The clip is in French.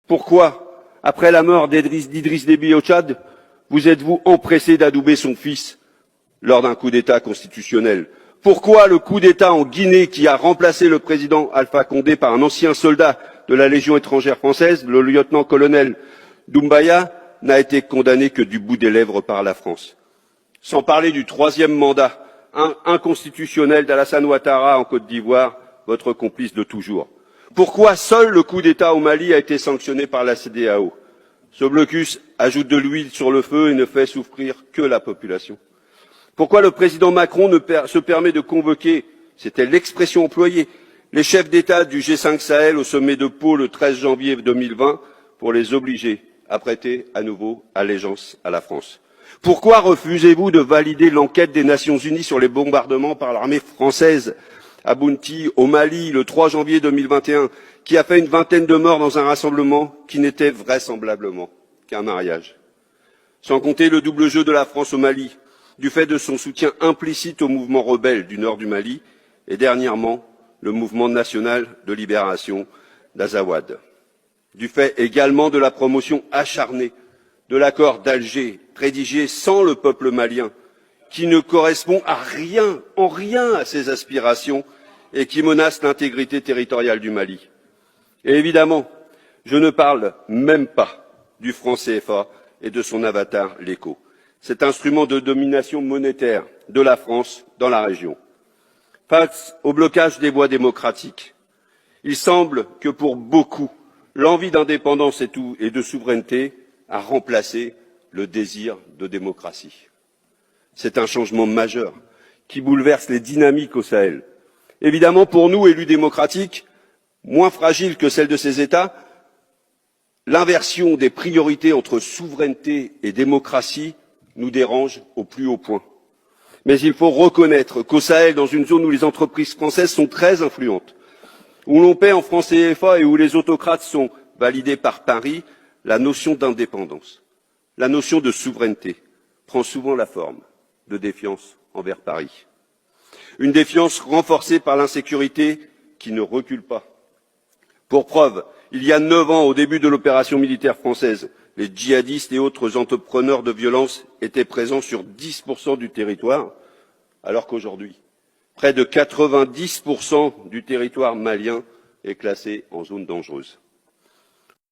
Pourquoi, après la mort d'Idriss Déby au Tchad, vous êtes-vous empressé d'adouber son fils lors d'un coup d'État constitutionnel? Pourquoi le coup d'État en Guinée qui a remplacé le président Alpha Condé par un ancien soldat de la Légion étrangère française, le lieutenant-colonel Doumbaya, n'a été condamné que du bout des lèvres par la France? Sans parler du troisième mandat inconstitutionnel d'Alassane Ouattara en Côte d'Ivoire, votre complice de toujours. Pourquoi seul le coup d'État au Mali a été sanctionné par la CEDEAO? Ce blocus ajoute de l'huile sur le feu et ne fait souffrir que la population. Pourquoi le président Macron se permet de convoquer, c'était l'expression employée, les chefs d'État du G5 Sahel au sommet de Pau le 13 janvier 2020 pour les obliger à prêter à nouveau allégeance à la France? Pourquoi refusez-vous de valider l'enquête des Nations Unies sur les bombardements par l'armée française à Bounti, au Mali, le 3 janvier 2021, qui a fait une vingtaine de morts dans un rassemblement qui n'était vraisemblablement qu'un mariage? Sans compter le double jeu de la France au Mali, du fait de son soutien implicite au mouvement rebelle du nord du Mali et dernièrement le mouvement national de libération d'Azawad. Du fait également de la promotion acharnée de l'accord d'Alger, rédigé sans le peuple malien, qui ne correspond en rien à ses aspirations et qui menace l'intégrité territoriale du Mali. Et évidemment, je ne parle même pas du franc CFA et de son avatar, l'ECO, cet instrument de domination monétaire de la France dans la région. Face au blocage des voies démocratiques, il semble que pour beaucoup, l'envie d'indépendance et de souveraineté a remplacé le désir de démocratie. C'est un changement majeur qui bouleverse les dynamiques au Sahel. Évidemment, pour nous, élus démocratiques, moins fragiles que celles de ces États, l'inversion des priorités entre souveraineté et démocratie nous dérange au plus haut point. Mais il faut reconnaître qu'au Sahel, dans une zone où les entreprises françaises sont très influentes, où l'on paie en francs CFA et où les autocrates sont validés par Paris, la notion d'indépendance, la notion de souveraineté prend souvent la forme de défiance envers Paris. Une défiance renforcée par l'insécurité qui ne recule pas. Pour preuve, il y a 9 ans, au début de l'opération militaire française, les djihadistes et autres entrepreneurs de violence étaient présents sur 10% du territoire, alors qu'aujourd'hui, près de 90% du territoire malien est classé en zone dangereuse.